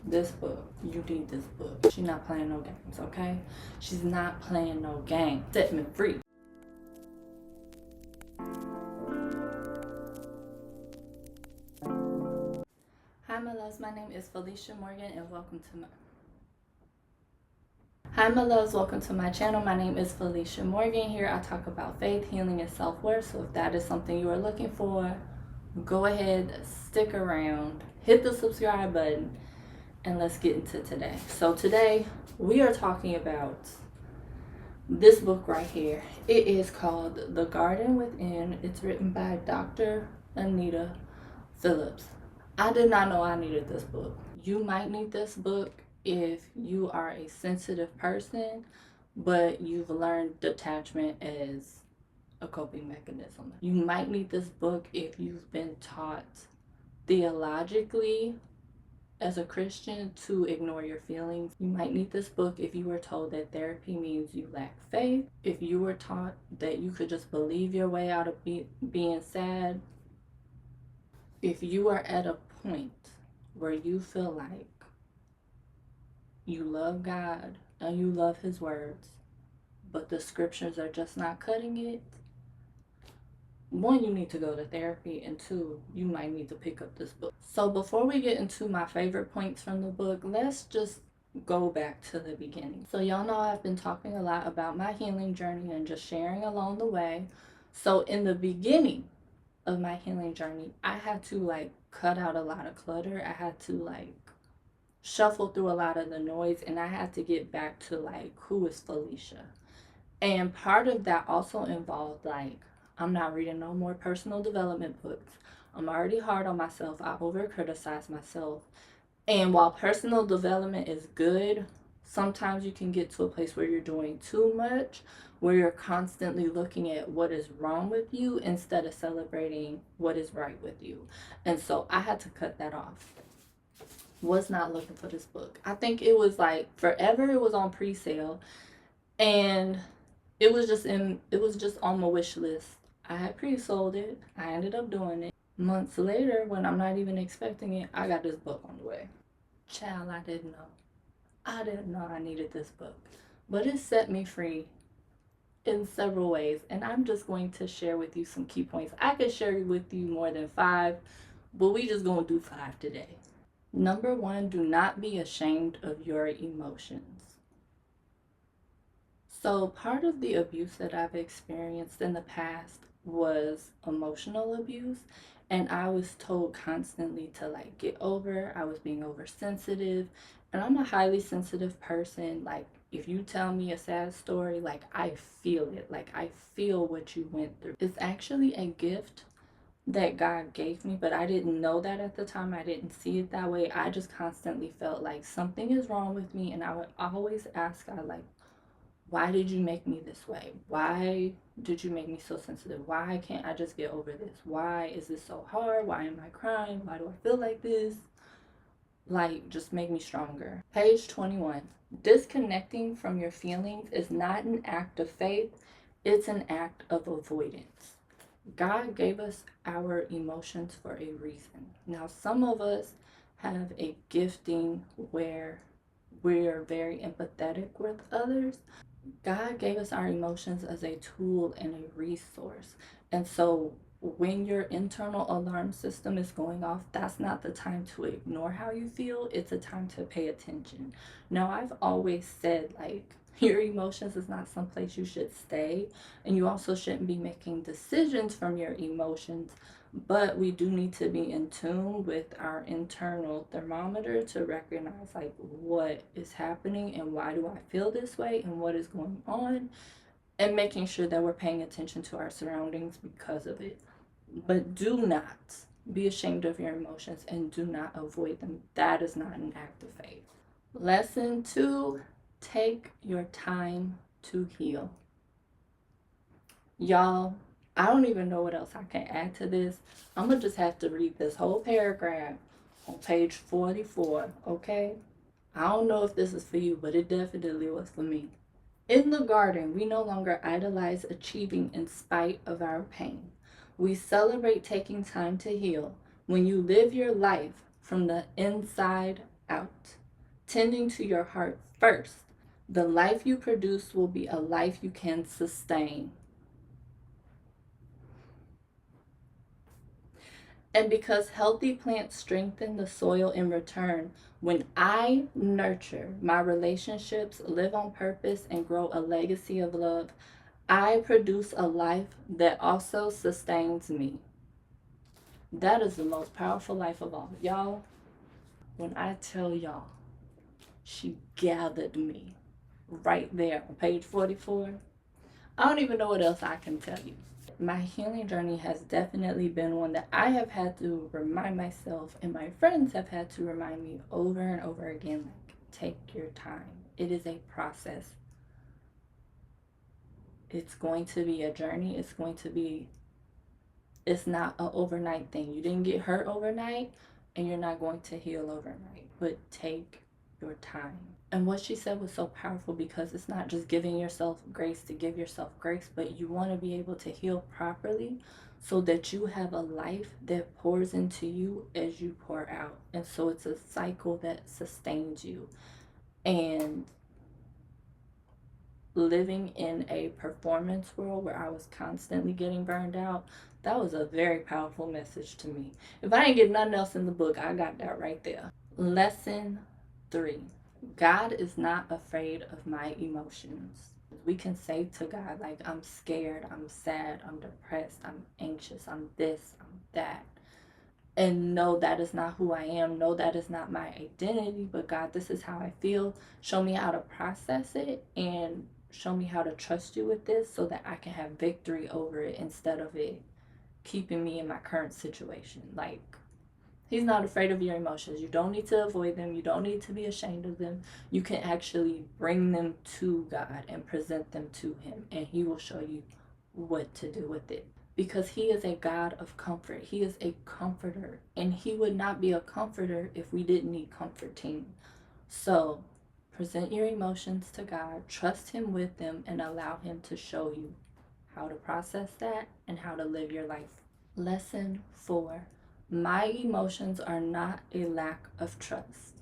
this book. You need this book. She's not playing no games, okay? She's not playing no game. Set me free. Hi, my loves. My name is Felicia Morgan, and welcome to my... Hi, my loves. Welcome to my channel. My name is Felicia Morgan. Here I talk about faith, healing, and self-worth. So if that is something you are looking for, go ahead, stick around, hit the subscribe button, and let's get into today. So today we are talking about this book right here. It is called The Garden Within. It's written by Dr. Anita Phillips. I did not know I needed this book. You might need this book if you are a sensitive person, but you've learned detachment as a coping mechanism. You might need this book if you've been taught theologically as a Christian to ignore your feelings. You might need this book if you were told that therapy means you lack faith. If you were taught that you could just believe your way out of being sad. If you are at a point where you feel like you love God and you love His words, but the scriptures are just not cutting it, one, you need to go to therapy, and two, you might need to pick up this book. So before we get into my favorite points from the book, let's just go back to the beginning. So y'all know I've been talking a lot about my healing journey and just sharing along the way. So in the beginning of my healing journey, I had to cut out a lot of clutter. I had to shuffle through a lot of the noise, and I had to get back to who is Felicia. And part of that also involved I'm not reading no more personal development books. I'm already hard on myself. I over criticize myself. And while personal development is good, sometimes you can get to a place where you're doing too much, where you're constantly looking at what is wrong with you instead of celebrating what is right with you. And so I had to cut that off. Was not looking for this book. I think it was forever it was on pre-sale, and it was just on my wish list. I had pre-sold it. I ended up doing it. Months later, when I'm not even expecting it, I got this book on the way. Child, I didn't know I needed this book. But it set me free in several ways, and I'm just going to share with you some key points. I could share with you more than 5, but we just gonna do 5 today. Number 1, do not be ashamed of your emotions. So part of the abuse that I've experienced in the past was emotional abuse, and I was told constantly to get over. I was being oversensitive, and I'm a highly sensitive person. If you tell me a sad story, I feel it. I feel what you went through. It's actually a gift that God gave me, but I didn't know that at the time. I didn't see it that way. I just constantly felt like something is wrong with me, and I would always ask God, why did you make me this way? Why did you make me so sensitive? Why can't I just get over this? Why is this so hard? Why am I crying? Why do I feel like this? Just make me stronger. Page 21. Disconnecting from your feelings is not an act of faith, it's an act of avoidance. God gave us our emotions for a reason. Now, some of us have a gifting where we're very empathetic with others. God gave us our emotions as a tool and a resource. And so when your internal alarm system is going off, that's not the time to ignore how you feel. It's a time to pay attention. Now, I've always said, your emotions is not someplace you should stay. And you also shouldn't be making decisions from your emotions. But we do need to be in tune with our internal thermometer to recognize what is happening and why do I feel this way and what is going on, and making sure that we're paying attention to our surroundings because of it. But do not be ashamed of your emotions and do not avoid them. That is not an act of faith. Lesson 2, take your time to heal. Y'all, I don't even know what else I can add to this. I'm going to just have to read this whole paragraph on page 44, okay? I don't know if this is for you, but it definitely was for me. In the garden, we no longer idolize achieving in spite of our pain. We celebrate taking time to heal. When you live your life from the inside out. Tending to your heart first. The life you produce will be a life you can sustain. And because healthy plants strengthen the soil in return, when I nurture my relationships, live on purpose, and grow a legacy of love, I produce a life that also sustains me. That is the most powerful life of all. Y'all, when I tell y'all, she gathered me right there on page 44, I don't even know what else I can tell you. My healing journey has definitely been one that I have had to remind myself, and my friends have had to remind me over and over again, like, take your time. It is a process. It's going to be a journey. It's not an overnight thing. You didn't get hurt overnight, and you're not going to heal overnight, but take your time. And what she said was so powerful, because it's not just giving yourself grace to give yourself grace, but you want to be able to heal properly so that you have a life that pours into you as you pour out. And so it's a cycle that sustains you. And living in a performance world where I was constantly getting burned out, that was a very powerful message to me. If I didn't get nothing else in the book, I got that right there. Lesson 3. God is not afraid of my emotions. We can say to God, like, I'm scared, I'm sad, I'm depressed, I'm anxious, I'm this, I'm that. And no, that is not who I am. No, that is not my identity. But God, this is how I feel. Show me how to process it, and show me how to trust you with this so that I can have victory over it instead of it keeping me in my current situation. Like, He's not afraid of your emotions. You don't need to avoid them. You don't need to be ashamed of them. You can actually bring them to God and present them to Him, and He will show you what to do with it. Because He is a God of comfort. He is a comforter, and He would not be a comforter if we didn't need comforting. So present your emotions to God, trust Him with them, and allow Him to show you how to process that and how to live your life. Lesson 4. My emotions are not a lack of trust.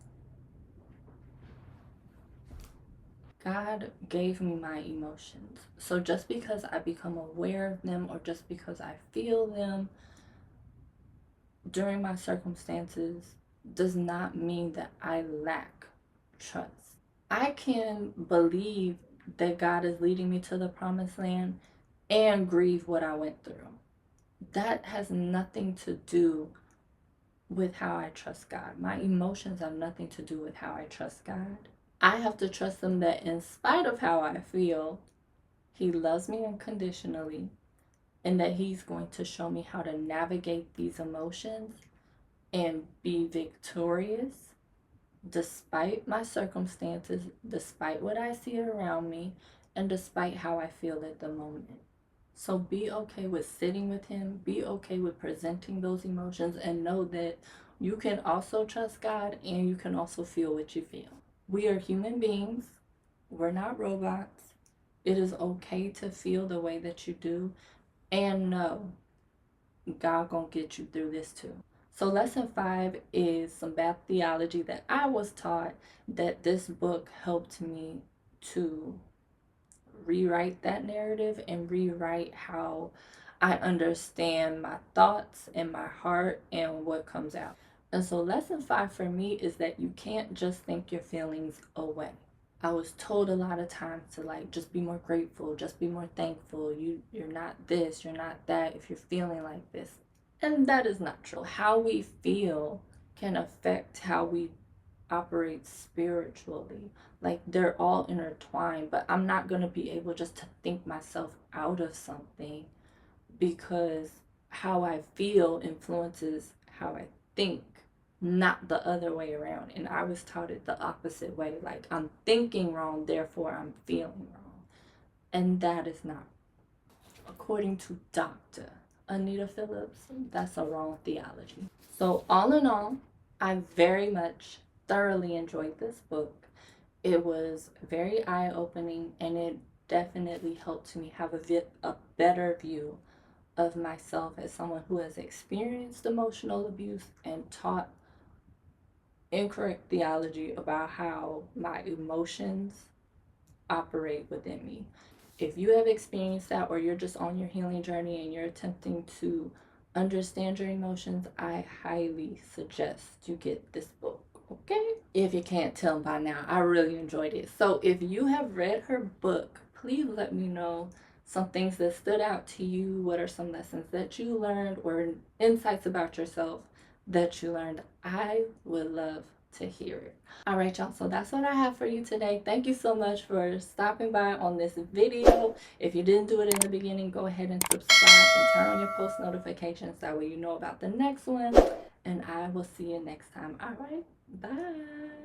God gave me my emotions. So just because I become aware of them, or just because I feel them during my circumstances, does not mean that I lack trust. I can believe that God is leading me to the promised land and grieve what I went through. That has nothing to do with how I trust God. My emotions have nothing to do with how I trust God. I have to trust Him that in spite of how I feel, He loves me unconditionally, and that He's going to show me how to navigate these emotions and be victorious despite my circumstances, despite what I see around me, and despite how I feel at the moment. So be okay with sitting with Him, be okay with presenting those emotions, and know that you can also trust God, and you can also feel what you feel. We are human beings, we're not robots. It is okay to feel the way that you do, and know God gonna get you through this too. So lesson 5 is some bad theology that I was taught, that this book helped me to rewrite that narrative and rewrite how I understand my thoughts and my heart and what comes out. And so lesson 5 for me is that you can't just think your feelings away. I was told a lot of times to, like, just be more grateful, just be more thankful. You're not this, you're not that if you're feeling like this. And that is not true. How we feel can affect how we operate spiritually. Like, they're all intertwined, but I'm not going to be able just to think myself out of something, because how I feel influences how I think, not the other way around. And I was taught it the opposite way, like, I'm thinking wrong, therefore I'm feeling wrong. And that is not, according to Dr. Anita Phillips, that's a wrong theology. So all in all, I very much thoroughly enjoyed this book. It was very eye-opening, and it definitely helped me have a better view of myself as someone who has experienced emotional abuse and taught incorrect theology about how my emotions operate within me. If you have experienced that, or you're just on your healing journey and you're attempting to understand your emotions, I highly suggest you get this book. Okay? If you can't tell by now, I really enjoyed it. So if you have read her book, please let me know some things that stood out to you. What are some lessons that you learned, or insights about yourself that you learned? I would love to hear it. All right, y'all, so that's what I have for you today. Thank you so much for stopping by on this video. If you didn't do it in the beginning, go ahead and subscribe and turn on your post notifications. That way you know about the next one. And I will see you next time. All right, bye.